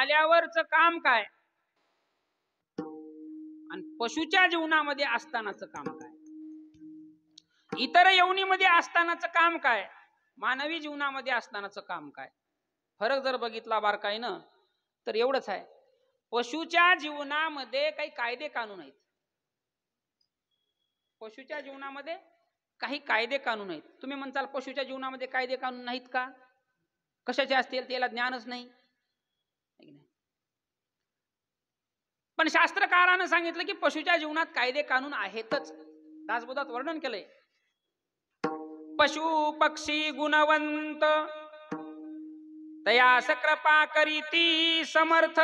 आल्यावरच काम काय आणि पशुच्या जीवनामध्ये असतानाच काम काय, इतर योनीमध्ये असतानाच काम काय, मानवी जीवनामध्ये असतानाच काम काय. फरक जर बघितला बारकाईनं तर एवढंच आहे, पशुच्या जीवनामध्ये काही कायदे कानून आहेत. पशुच्या जीवनामध्ये काही कायदे कानून आहेत. तुम्ही म्हणताल पशुच्या जीवनामध्ये कायदे कानून नाहीत का, कशाचे असतील, त्याला ज्ञानच नाही. पण शास्त्रकारानं सांगितलं की पशुच्या जीवनात कायदे कानून आहेतच. दासबोधात वर्णन केलंय, पशु पक्षी गुणवंत तयास कृपा करीती समर्थ.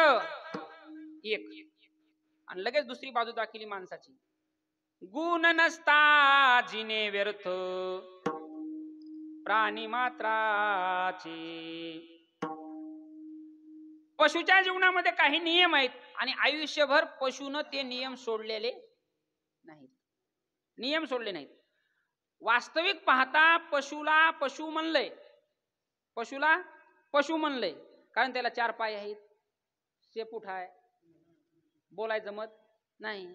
एक आणि लगेच दुसरी बाजू दाखवली माणसाची, गुण नसता जिने व्यर्थ प्राणी मात्राचे. पशुच्या जीवनामध्ये काही नियम आहेत आणि आयुष्यभर पशुनं ते नियम सोडलेले नाहीत, नियम सोडले नाहीत. वास्तविक पाहता पशुला पशु म्हणलंय, पशुला पशु म्हणलंय कारण त्याला 4 पाय आहेत, शेपूट आहे, बोलाय जमत नाही,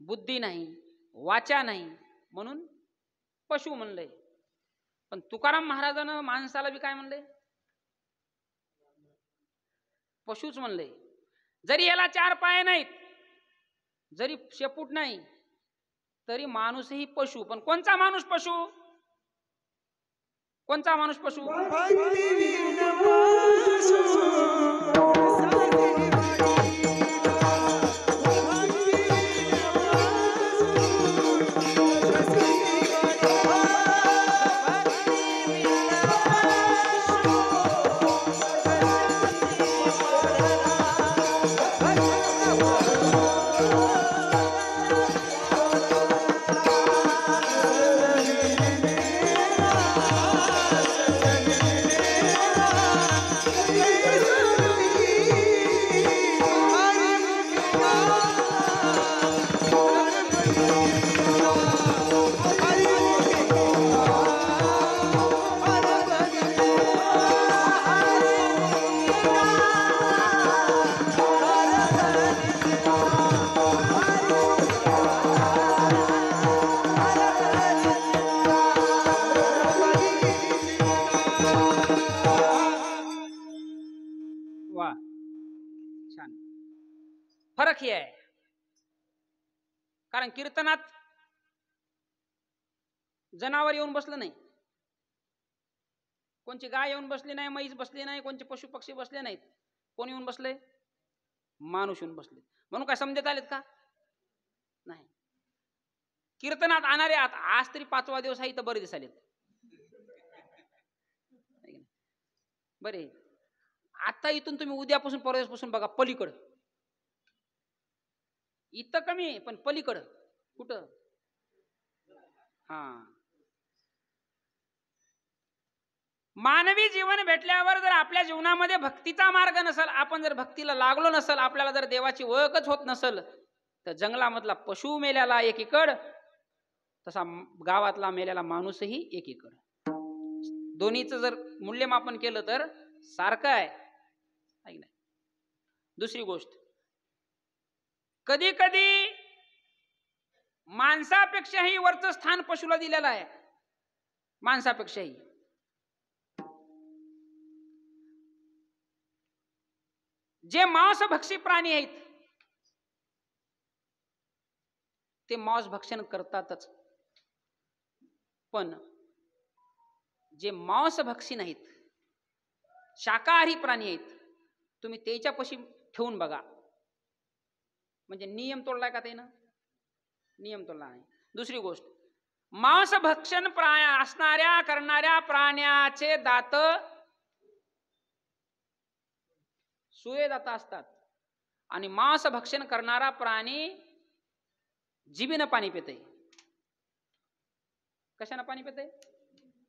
बुद्धी नाही, वाचा नाही, म्हणून पशु म्हणलंय. पण तुकाराम महाराजांना माणसाला बी काय म्हणलंय, पशुच म्हणलंय. जरी याला 4 पाय नाहीत, जरी शेपूट नाही, तरी माणूसही पशु. पण कोणचा माणूस पशु, कोणचा माणूस पशु, फरक ही आहे. कारण कीर्तनात जनावर येऊन बसलं नाही, कोणची गाय येऊन बसली नाही, म्हैस बसली नाही, कोणचे पशु पक्षी बसले नाहीत. कोण येऊन बसले, माणूस येऊन बसले. म्हणून काय समजत आलेत का, नाही. कीर्तनात आणणारे आज तरी 5वा दिवस आहे, तर बरे दिसालेत बरे. आता इथून तुम्ही उद्यापासून परवापासून बघा पलीकडं, इथं कमी आहे पण पलीकडं कुठं, हा. मानवी जीवन भेटल्यावर जर आपल्या जीवनामध्ये भक्तीचा मार्ग नसेल, आपण जर भक्तीला लागलो नसेल, आपल्याला जर देवाची ओळखच होत नसेल, तर जंगलामधला पशु मेल्याला एकीकड, तसा गावातला मेलेला माणूसही एकीकड. दोन्हीचं जर मूल्यमापन केलं तर सारखं आहे. दुसरी गोष्ट, कधी कधी माणसापेक्षाही वरचं स्थान पशुला दिलेलं आहे, माणसापेक्षाही. जे मांसभक्षी प्राणी आहेत ते मांस भक्षण करतातच, पण जे मांसभक्षी नाहीत, शाकाहारी प्राणी आहेत, तुम्ही त्याच्या पशी ठेवून बघा, म्हणजे नियम तोडलाय का त्यानं, नियम तोडला नाही. दुसरी गोष्ट, मांसभक्षण असणाऱ्या करणाऱ्या प्राण्याचे दात सुये दात असतात आणि मांसभक्षण करणारा प्राणी जिभेनं पाणी पिते. कशानं पाणी पिते,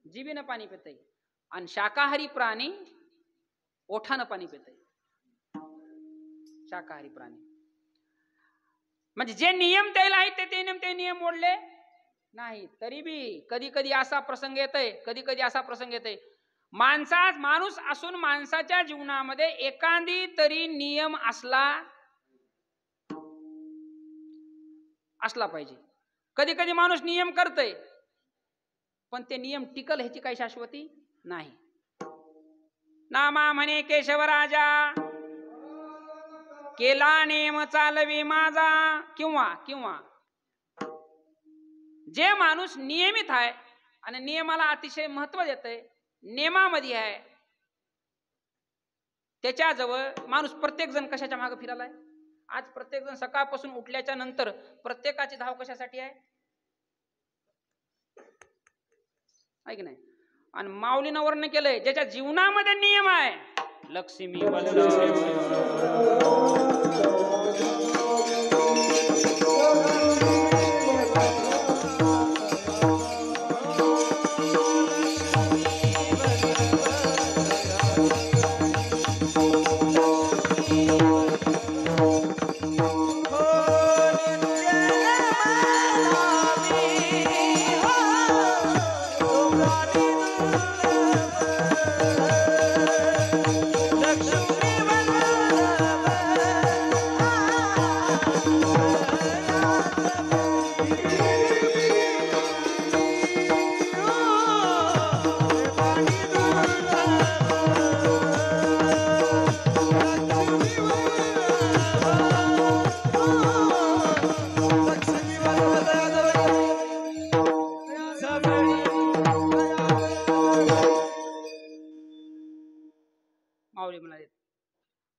जिभेनं पाणी पिते. आणि शाकाहारी प्राणी ओठानं पाणी पिते, शाकाहारी प्राणी. म्हणजे जे नियम त्याला आहेत ते नियम मोडले नाही. तरी बी कधी कधी असा प्रसंग येतोय, कधी कधी असा प्रसंग येतोय, माणूस असून माणसाच्या जीवनामध्ये एखादी तरी नियम असला पाहिजे. कधी कधी माणूस नियम करतय, पण ते नियम टिकल ह्याची काही शाश्वती नाही. नामा म्हणे केशवराजा, केला नेम चालवी माझा. किंवा जे माणूस नियमित आहे आणि नियमाला अतिशय महत्व देतय, नियमामध्ये आहे, त्याच्याजवळ माणूस प्रत्येक जण कशाच्या मागे फिरालाय. आज प्रत्येक जण सकाळपासून उठल्याच्या नंतर प्रत्येकाची धाव कशासाठी आहे की नाही. आणि माऊलीनं वर्णन केलंय, ज्याच्या जीवनामध्ये नियम आहे, लक्ष्मी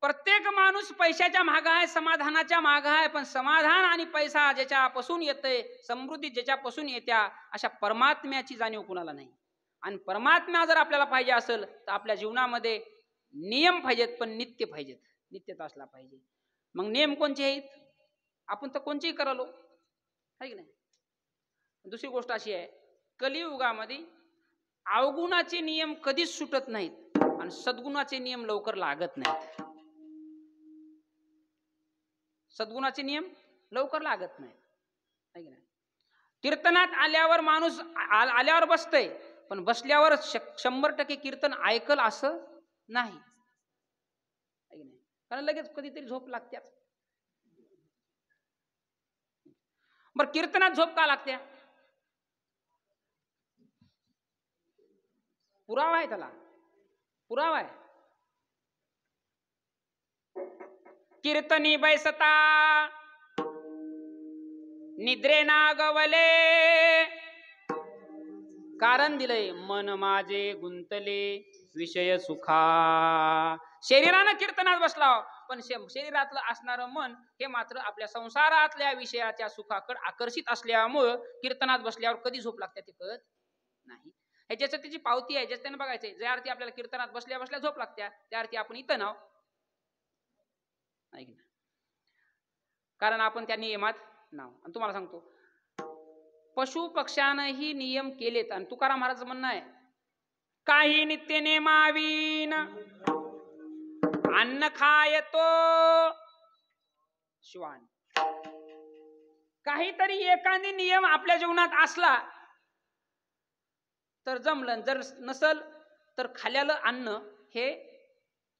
प्रत्येक माणूस पैशाच्या माग आहे, समाधानाच्या माग आहे, पण समाधान आणि पैसा ज्याच्यापासून येतंय, समृद्धी ज्याच्यापासून येत्या, अशा परमात्म्याची जाणीव कुणाला नाही. आणि परमात्मा जर आपल्याला पाहिजे असेल तर आपल्या जीवनामध्ये नियम पाहिजेत, पण नित्य पाहिजेत, नित्यता असला पाहिजे. मग नियम कोणते आहेत? आपण तर कोणतेही करालो आहे की नाही. दुसरी गोष्ट अशी आहे, कलियुगामध्ये अवगुणाचे नियम कधीच सुटत नाहीत आणि सद्गुणाचे नियम लवकर लागत नाहीत. सद्गुणाचे नियम लवकर लागत नाहीत आहे की नाही. कीर्तनात आल्यावर माणूस आल्यावर बसतय, पण बसल्यावर 100% कीर्तन ऐकल असं नाही, कारण लगेच कधीतरी झोप लागते. बरं, कीर्तनात झोप का लागते? पुरावा आहे, त्याला पुरावा आहे. कीर्तनी बैसता निद्रे ना गवले, कारण दिलंय मन माझे गुंतले विषय सुखा. शरीरानं कीर्तनात बसला, पण शरीरातलं असणारं मन हे मात्र आपल्या संसारातल्या विषयाच्या सुखाकडे आकर्षित असल्यामुळं कीर्तनात बसल्यावर कधी झोप लागते ते कळत नाही. ह्याच्यात त्याची पावती आहे, ज्याचं त्यानं बघायचंय. ज्या अर्थी आपल्याला कीर्तनात बसल्या बसल्या झोप लागत्या, त्या अर्थी आपण इथं नाव नाही, कारण आपण त्या नियमात नाव. आणि तुम्हाला सांगतो, पशु पक्ष्यानंही नियम केलेत. आणि तुकाराम महाराजचं म्हणणं आहे, काही नित्य नेमावीन अन्न खायतो श्वान. काहीतरी एखादी नियम आपल्या जीवनात असला तर जमलं, जर नसल तर खाल्यालं अन्न हे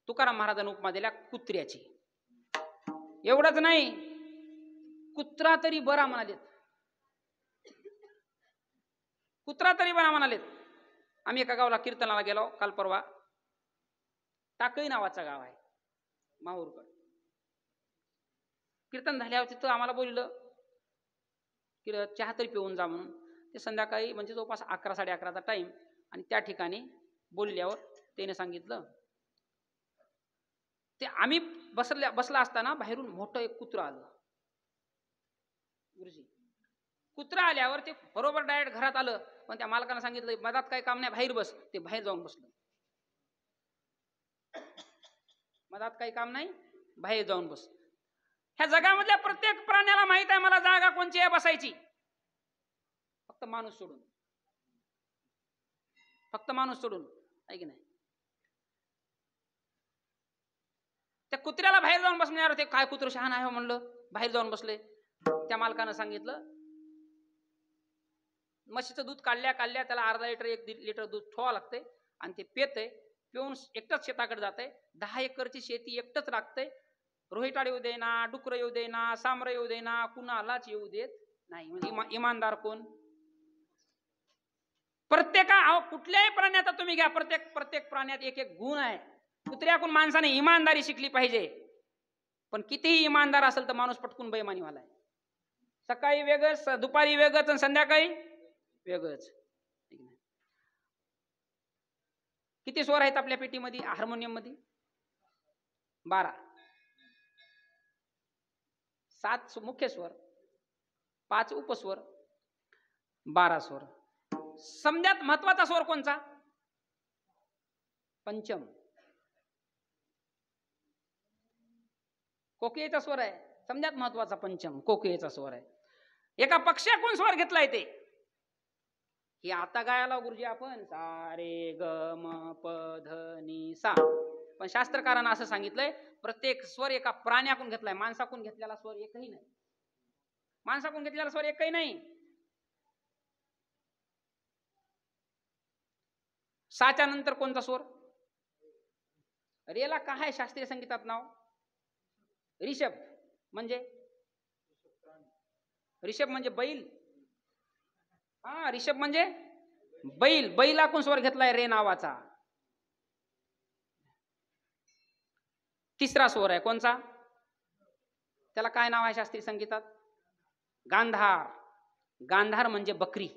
तुकाराम महाराजांनी उपमा दिल्या कुत्र्याची. एवढंच नाही, कुत्रा तरी बरा म्हणालेत, कुत्रा तरी बरा म्हणालेत. आम्ही एका गावाला कीर्तनाला गेलो काल परवा. टाकळी नावाचं गाव आहे माहूरकड. कीर्तन झाल्यावर तिथं आम्हाला बोललं की चहा तरी पिऊन जा म्हणून. ते संध्याकाळी म्हणजे जवळपास 11 साडे11चा टाइम. आणि त्या ठिकाणी बोलल्यावर त्याने सांगितलं, ते आम्ही बसला असताना बाहेरून मोठं एक कुत्रा आलं. गुरुजी, कुत्रा आल्यावर ते बरोबर डायरेक्ट घरात आलं, पण त्या मालकानं सांगितलं मधात काही काम नाही, बाहेर बस. ते बाहेर जाऊन बसलं. मधात काही काम नाही, बाहेर जाऊन बस. ह्या जगामधल्या प्रत्येक प्राण्याला माहित आहे मला जागा कोणची आहे बसायची, फक्त माणूस सोडून. फक्त माणूस सोडून आहे की नाही. त्या कुत्र्याला बाहेर जाऊन बसण्यावर ते काय कुत्र शहाणा आहे म्हणलं, बाहेर जाऊन बसले. त्या मालकानं सांगितलं, म्हशीचं दूध काढल्या त्याला अर्धा लिटर 1 लिटर दूध ठेवावं लागते. आणि ते पेतय, पिऊन एकटंच शेताकडे जातंय. 10 एकरची शेती एकटंच राखतंय. रोहिटाळ येऊ देना, डुकर येऊ देना, सामर येऊ देना, कुणालाच येऊ देत नाही. म्हणजे इमानदार कोण? कुठल्याही प्राण्याचा तुम्ही घ्या, प्रत्येक प्राण्यात एक एक गुण आहे. कुत्र्याकून माणसाने इमानदारी शिकली पाहिजे. पण कितीही इमानदार असेल तर माणूस पटकून बेईमानीवाला आहे. सकाळी वेगळंच, दुपारी वेगळंच आणि संध्याकाळी वेगळंच. किती स्वर आहेत आपल्या पेटीमध्ये, हार्मोनियम मध्ये? 12. 7 मुख्य स्वर, 5 उपस्वर, 12 स्वर. समजात महत्वाचा स्वर कोणचा? पंचम. कोकिळेचा स्वर आहे. समजात महत्वाचा पंचम कोकिळेचा स्वर आहे. एका पक्ष्याकून स्वर घेतलाय ते. हे आता गायला गुरुजी आपण सा रे ग म प ध नि सा. पण शास्त्रकारांना असं सांगितलंय प्रत्येक स्वर एका प्राण्याकून घेतलाय. माणसाकून घेतलेला स्वर एकही नाही. माणसाकून घेतलेला स्वर एकही नाही. साच्या नंतर कोणता स्वर? रेला काय आहे शास्त्रीय संगीतात नाव? रिषभ. म्हणजे रिषभ म्हणजे बैल. हा, रिषभ म्हणजे बैल. बैलाकून स्वर घेतलाय रे नावाचा. तिसरा स्वर आहे कोणचा? त्याला काय नाव आहे शास्त्रीय संगीतात? गांधार. गांधार म्हणजे बकरी.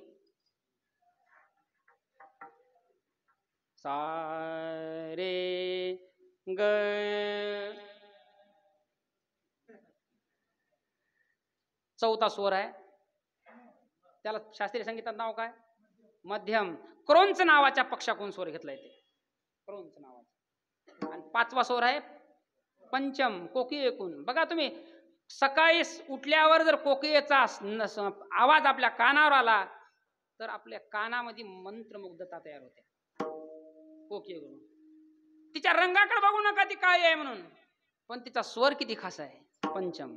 सा रे ग. चौथा स्वर आहे, त्याला शास्त्रीय संगीतात नाव काय? मध्यम. क्रोंच नावाच्या पक्षाकून स्वर घेतलाय ते. क्रोंच नावाचा. आणि 5वा स्वर आहे पंचम, कोकिळेकून. बघा तुम्ही, सकाळी उठल्यावर जर कोकिळेचा आवाज आपल्या कानावर आला तर आपल्या कानामध्ये मंत्रमुग्धता तयार होते. कोकिळेकडून. तिच्या रंगाकडे बघू नका ती काळी आहे म्हणून, पण तिचा स्वर किती खास आहे. पंचम.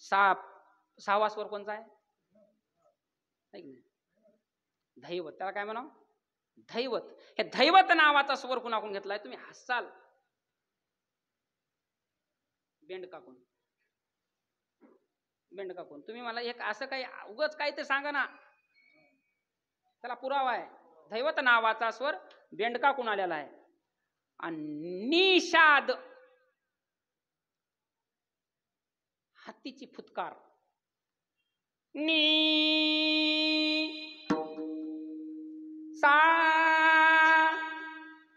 6वा स्वर कोणता आहे? दैवत. त्याला काय म्हणावं? दैवत. हे दैवत नावाचा स्वर कुणाकून घेतलाय? तुम्ही हसाल. बेंडकाकून. बेंडकाकून. तुम्ही मला एक असं काही उगाच काही तर सांगा ना, त्याला पुरावा आहे. दैवत नावाचा स्वर बेंडकाकून आलेला आहे. आणि निषाद, हत्तीची फुतकार. नी सा.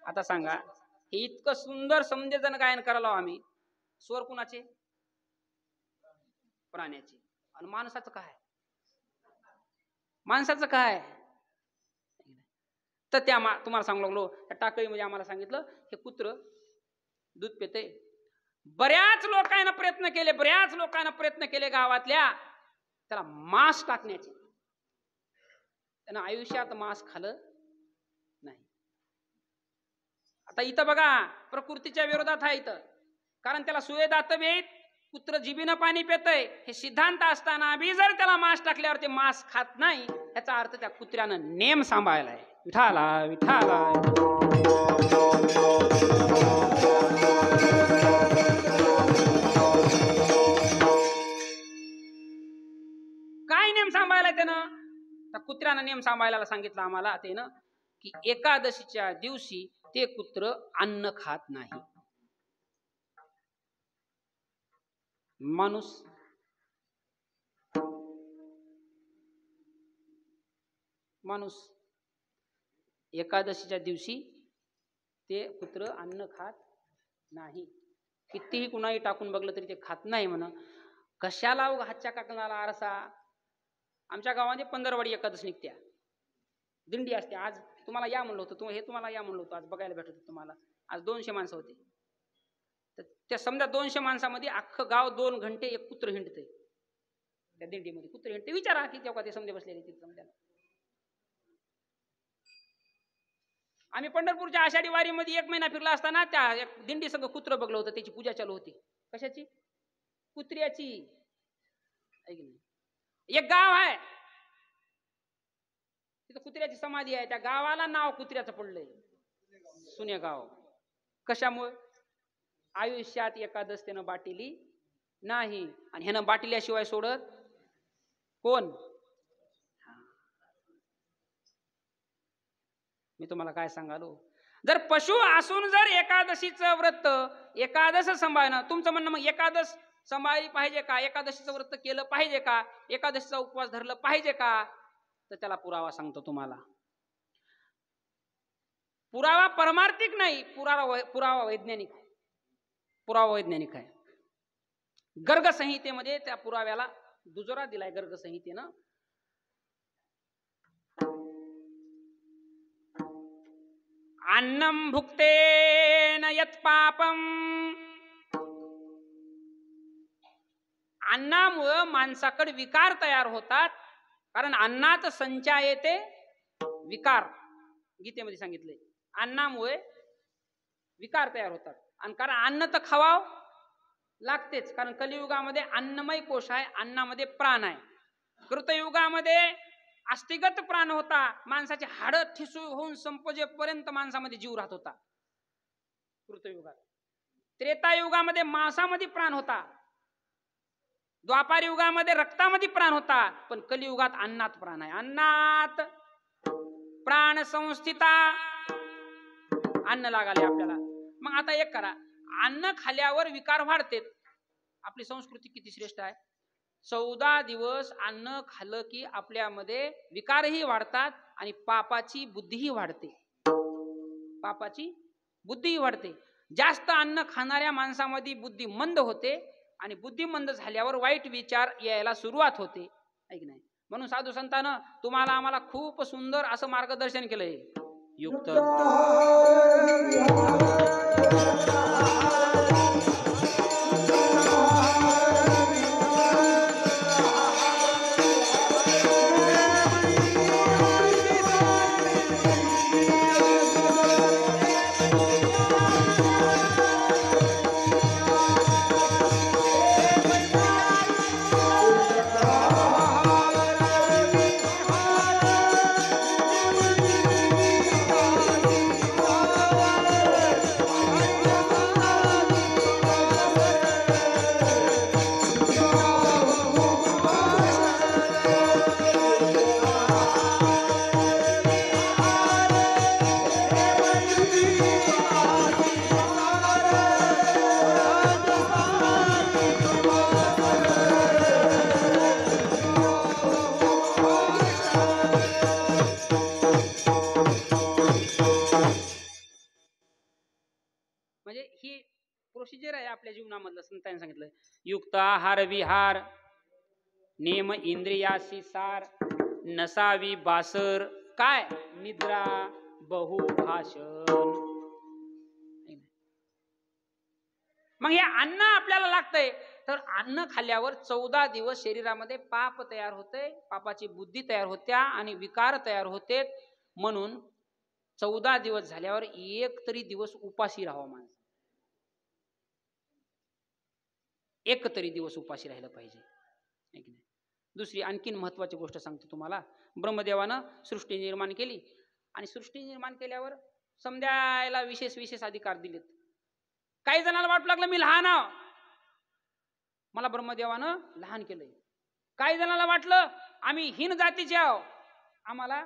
आता सांगा, हे इतकं सुंदर समजेजन गायन करायला आम्ही. स्वर कुणाचे? प्राण्याचे. आणि माणसाचं काय? माणसाचं काय? तर त्या तुम्हाला सांगू लागलो, त्या टाकळीमध्ये आम्हाला सांगितलं हे कुत्र दूध पिते. बऱ्याच लोकांना प्रयत्न केले गावातल्या त्याला मांस टाकण्याचे. त्यानं आयुष्यात मांस खाल्लं नाही. आता इथं बघा, प्रकृतीच्या विरोधात आहे इथं. कारण त्याला सुवेदात वेत, कुत्र जिबीनं पाणी पितय हे सिद्धांत असताना बी जर त्याला मांस टाकल्यावर ते मांस खात नाही, याचा अर्थ त्या कुत्र्यानं नेम सांभाळलाय. विठाला विठाला. काय नेम सांभाळलाय त्यानं? त्या कुत्र्यानं नेम सांभाळायला सांगितलं आम्हाला त्यानं की एकादशीच्या दिवशी ते कुत्र अन्न खात नाही. माणूस एकादशीच्या दिवशी ते कुत्र अन्न खात नाही. कितीही कुणाही टाकून बघलं तरी ते खात नाही म्हणा. कशाला हातच्या काकणाला आरसा? आमच्या गावामध्ये पंधरवाडी एकादशी निघत्या, दिंडी असते. आज तुम्हाला या म्हणलं होतं, तुम्हाला या म्हणलं होतं, आज बघायला भेटत होतं तुम्हाला. आज 200 माणसं होते. तर त्या समजा 200 माणसामध्ये अख्खं गाव 2 घंटे एक कुत्र हिंडते. त्या दिंडीमध्ये कुत्र हिंडते. विचारा की तेव्हा ते समजे बसलेले तिथे समजायला. आम्ही पंढरपूरच्या आषाढी वारीमध्ये 1 महिना फिरला असताना त्या दिंडी संघ कुत्र बघलं होतं. त्याची पूजा चालू होती. कशाची? कुत्र्याची. एक गाव आहे, तिथं कुत्र्याची समाधी आहे, त्या गावाला नाव कुत्र्याचं पडलंय, सुनेगाव. कशामुळे? आयुष्यात एकादश त्यानं बाटिली नाही, आणि ह्यानं बाटिल्याशिवाय सोडत कोण? मी तुम्हाला काय सांगालो, जर पशु असून जर एकादशीचं व्रत, एकादश सांभाळणं, तुमचं म्हणणं मग एकादश सांभाळली पाहिजे का, एकादशीचं व्रत केलं पाहिजे का, एकादशीचा उपवास धरलं पाहिजे का, तर त्याला पुरावा सांगतो तुम्हाला. पुरावा परमार्थिक नाही, पुरावा वैज्ञानिक आहे. पुरावा वैज्ञानिक आहे. गर्ग संहितेमध्ये त्या पुराव्याला दुजोरा दिलाय गर्ग संहितेनं. अन्नम भुक्तेन यत् पापम, अन्नामुळे माणसाकडे विकार तयार होतात, कारण अन्नात संचायते विकार, गीतेमध्ये सांगितलंय. अन्नामुळे विकार तयार होतात, आणि कारण अन्न तर खावाव लागतेच, कारण कलियुगामध्ये अन्नमय कोश आहे, अन्नामध्ये प्राण आहे. कृतयुगामध्ये अस्थिगत प्राण होता, माणसाचे हाड ठिसूळ होऊन संपजेपर्यंत माणसामध्ये जीव राहत होता कृतयुगात. त्रेतायुगामध्ये मांसामध्ये प्राण होता, द्वापार युगामध्ये रक्तामध्ये प्राण होता, पण कलियुगात अन्नात प्राण आहे. अन्नात प्राण संस्थिता, अन्न लागाले आपल्याला. मग आता एक करा, अन्न खाल्यावर विकार वाढते. आपली संस्कृती किती श्रेष्ठ आहे, 14 दिवस अन्न खाल्लं की आपल्यामध्ये विकारही वाढतात आणि पापाची बुद्धीही वाढते. पापाची बुद्धीही वाढते. जास्त अन्न खाणाऱ्या माणसामध्ये बुद्धी मंद होते, आणि बुद्धी मंद झाल्यावर वाईट विचार यायला सुरुवात होते, ऐक नाही. म्हणून साधू संतांनं तुम्हाला आम्हाला खूप सुंदर असं मार्गदर्शन केलंय. युक्त प्रोसिजर आहे आपल्या जीवनामधलं. संतांनी सांगितलं युक्त आहार विहार, नेम इंद्रियासी सार, नसावी बासर, काय निद्रा बहुभाषण. मग हे अन्न आपल्याला लागतंय, तर अन्न खाल्ल्यावर 14 दिवस शरीरामध्ये पाप तयार होते, पापाची बुद्धी तयार होत्या आणि विकार तयार होते. म्हणून 14 दिवस झाल्यावर एक तरी दिवस उपाशी राहावा माणूस, एक तरी दिवस उपाशी राहिलं पाहिजे. दुसरी आणखीन महत्वाची गोष्ट सांगतो तुम्हाला. ब्रह्मदेवानं सृष्टी निर्माण केली, आणि सृष्टी निर्माण केल्यावर समजायला विशेष अधिकार दिलेत. काही जणांना वाटू लागलं मी लहान आहो, मला ब्रह्मदेवानं लहान केलंय. काही जणांना वाटलं आम्ही हीन जातीचे आहो, आम्हाला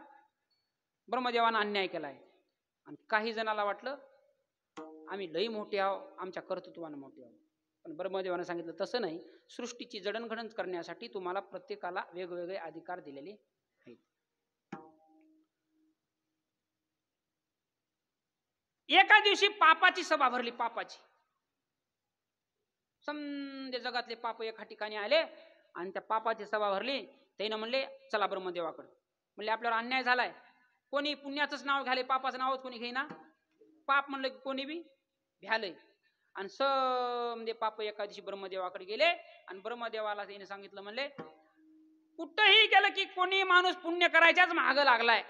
ब्रह्मदेवानं अन्याय केलाय. आणि काही जणांना वाटलं आम्ही लई मोठे आहो, आमच्या कर्तृत्वानं मोठे आहो. पण ब्रह्मदेवानं सांगितलं तसं नाही, सृष्टीची जडणघडण करण्यासाठी तुम्हाला प्रत्येकाला वेगवेगळे अधिकार दिलेले आहेत. एका दिवशी पापाची सभा भरली. पापाची समजे जगातले पाप एका ठिकाणी आले, आणि त्या पापाची सभा भरली. त्यानं म्हणले चला ब्रह्मदेवाकडे. म्हणले आपल्यावर अन्याय झालाय, कोणी पुण्याचंच नाव घ्याले, पापाचं नावच कोणी घेईना. पाप म्हणलं की कोणी बी भ्यालय. आणि समजे पाप एका दिवशी ब्रह्मदेवाकडे गेले, आणि ब्रह्मदेवाला त्याने सांगितलं, म्हणले कुठंही गेलं की कोणी माणूस पुण्य करायच्याच मागं लागलाय,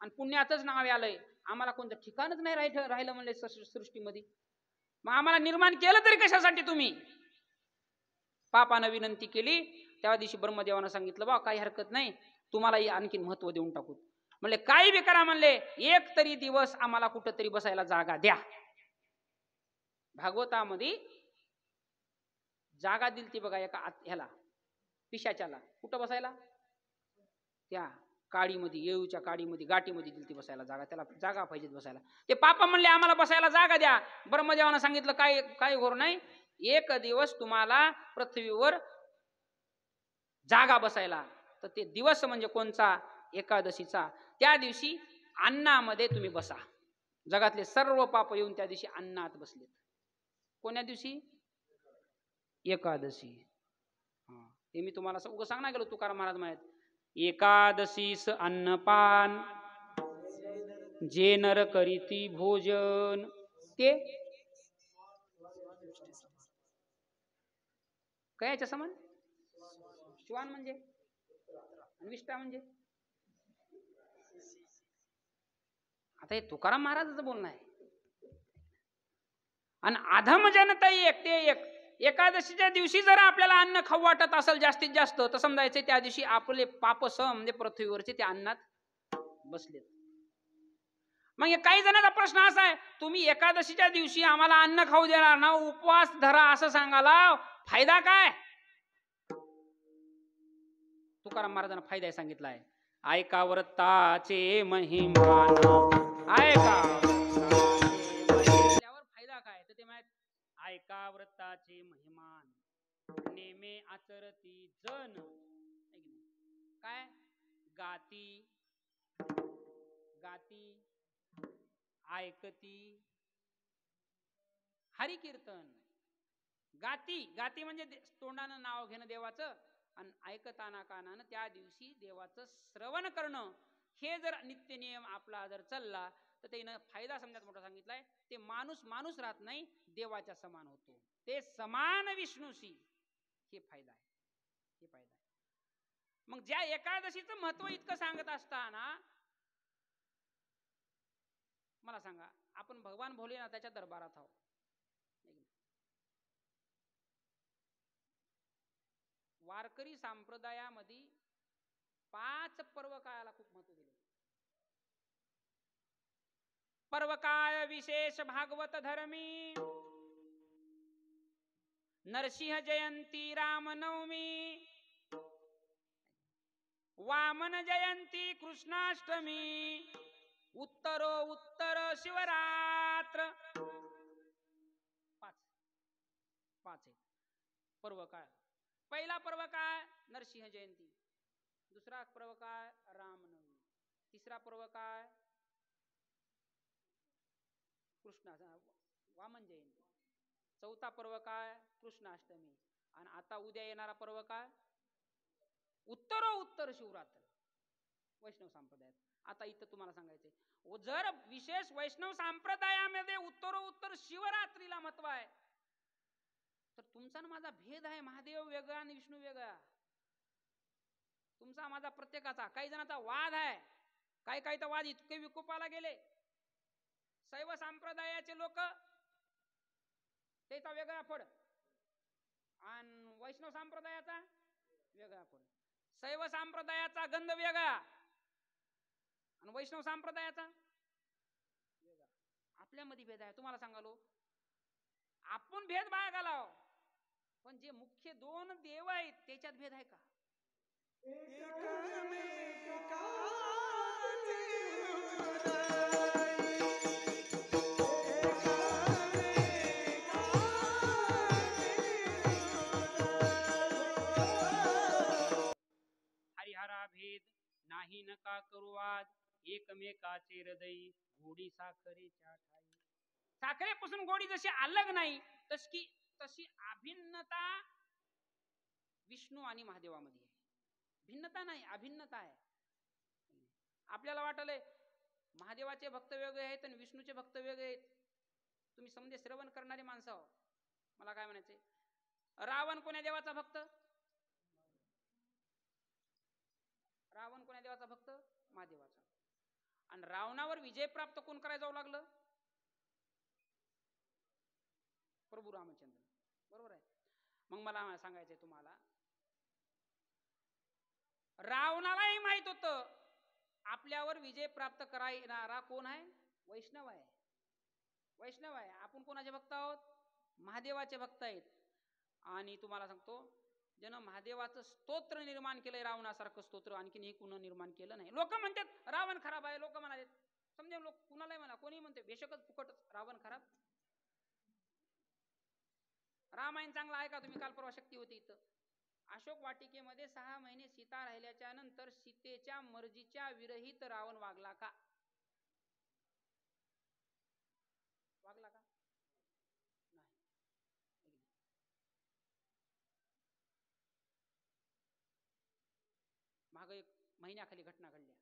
आणि पुण्याचंच नाव आलंय, आम्हाला कोणतं ठिकाणच नाही राहिलं म्हणले सृष्टीमध्ये. मग आम्हाला निर्माण केलं तरी कशासाठी तुम्ही? पापानं विनंती केली. त्या दिवशी ब्रह्मदेवानं सांगितलं बा काही हरकत नाही, तुम्हाला आणखीन महत्व देऊन टाकू. म्हणले काही बी करा, म्हणले एक तरी दिवस आम्हाला कुठंतरी बसायला जागा द्या. भागवतामध्ये जागा दिलती बघा एका ह्याला, पिशाच्याला. कुठं बसायला? त्या काडीमध्ये, येऊच्या काडीमध्ये, गाठीमध्ये दिलती बसायला जागा. त्याला जागा पाहिजे बसायला. ते पापा म्हणले आम्हाला बसायला जागा द्या. ब्रह्मदेवानं सांगितलं काय काय घोर नाही, एक दिवस तुम्हाला पृथ्वीवर जागा बसायला. तर ते दिवस म्हणजे कोणचा? एकादशीचा. त्या दिवशी अन्नामध्ये तुम्ही बसा. जगातले सर्व पाप येऊन त्या दिवशी अन्नात बसलेत. कोण्या दिवशी? एकादशी. हे मी तुम्हाला उगं सांगणार गेलो. तुकाराम महाराज म्हणत, एकादशीस अन्नपान जे नर करीती भोजन, ते कयाच्या समान? श्वान म्हणजे, विष्ठा म्हणजे. आता हे तुकाराम महाराजांचं बोलणं आहे. आणि अधम जनता एक ते एक. एकादशीच्या दिवशी जर आपल्याला अन्न खाऊ वाटत असेल जास्तीत जास्त, तर समजायचं त्या दिवशी आपले पापसम म्हणजे पृथ्वीवरचे ते अन्नात बसलेत. मग काही जणांचा प्रश्न असा आहे, तुम्ही एकादशीच्या दिवशी आम्हाला अन्न खाऊ देणार ना, उपवास धरा असं सांगाला, फायदा काय? तुकाराम महाराजांना फायदा सांगितला आहे. ऐका व्रताचे महिमान, ऐका त्यावर फायदा काय? तर ते माहित, ऐका व्रताचे महिमान, नेमे आचरती जन. काय? गाती गाती ऐकती हरी कीर्तन. गाती गाती म्हणजे तोंडानं नाव घेणं देवाचं, आणि ऐकताना कानानं त्या दिवशी देवाचं श्रवण करणं. हे जर नित्य नियम आपला जर चालला तर त्यानं फायदा समजात मोठा सांगितलाय. ते माणूस माणूस राहत नाही, देवाच्या समान होतो. ते समान विष्णूशी. हे फायदा आहे, हे फायदा आहे. मग ज्या एकादशीचं महत्व इतकं सांगत असताना मला सांगा, आपण भगवान भोलेनाथाच्या दरबारात आहोत. वारकरी संप्रदायामध्ये 5 पर्व काळाला खूप महत्व दिले. पर्व काळ विशेष भागवत धर्मी, नरसिंह जयंती, रामनवमी, वामन जयंती, कृष्णाष्टमी, उत्तर शिवरात्र. 5 पर्व काळ. पहिला पर्व काय? नरसिंह जयंती. दुसरा पर्व काय? रामनवमी. तिसरा पर्व काय? वामन जयंती. चौथा पर्व काय? कृष्णाष्टमी. आणि आता उद्या येणारा पर्व काय? उत्तर शिवरात्र. वैष्णव संप्रदायात. आता इथं तुम्हाला सांगायचंय, जर विशेष वैष्णव संप्रदायामध्ये उत्तर शिवरात्रीला महत्व आहे, तर तुमचा ना माझा भेद आहे. महादेव वेगळा आणि विष्णू वेगळा. तुमचा माझा प्रत्येकाचा. काही जणांचा वाद आहे. काही तर वाद इतके विकोपाला गेले. शैव संप्रदायाचे लोक त्याचा वेगळा फड, आणि वैष्णव संप्रदायाचा वेगळा फड. शैव संप्रदायाचा गंध वेगळा आणि वैष्णव संप्रदायाचा वेगळा. आपल्यामध्ये भेद आहे. तुम्हाला सांगालो, आपण भेद बाळगाला, पण जे मुख्य 2 देव आहेत त्याच्यात भेद आहे का? हरिहरा भेद नाही नका करू वाद, एकमेकाचे हृदय गोडी साखरेच्या ठाई. साखरेपासून गोडी जशी अलग नाही, तशी अभिन्नता विष्णू आणि महादेवामध्ये आहे. भिन्नता नाही, अभिन्नता आहे. आपल्याला वाटलंय महादेवाचे भक्त वेगळे आहेत आणि विष्णूचे भक्त वेगळे आहेत. तुम्ही समजे श्रवण करणारी माणसं आहो. मला काय म्हणायचंय, रावण कोण्या देवाचा भक्त? रावण कोण्या देवाचा भक्त? महादेवाचा. आणि रावणावर विजय प्राप्त कोण करायला जाऊ लागलं? प्रभू रामचंद्र. बरोबर आहे. मग मला सांगायचंय तुम्हाला, रावणालाही माहित होतं आपल्यावर विजय प्राप्त करायला कोण आहे? वैष्णव आहे. वैष्णव आहे. आपण कोणाचे भक्त आहोत? महादेवाचे भक्त आहेत. आणि तुम्हाला सांगतो, ज्यानं महादेवाचं स्तोत्र निर्माण केलंय, रावणासारखं स्तोत्र आणखीन हे कुणा निर्माण केलं नाही. लोक म्हणतात रावण खराब आहे, लोक म्हणाले, समजा लोक कुणालाही म्हणा, कोणी म्हणते बेशकच फुकटच रावण खराब. रामायण चांगला आहे का तुम्ही? काल परवा शक्ती होती इथं अशोक वाटिकेमध्ये 6 महिने सीता राहिल्याच्या नंतर सीतेच्या मर्जीच्या विरहित रावण वागला का? वागला का? नाही. माग एक महिन्याखाली घटना घडल्या.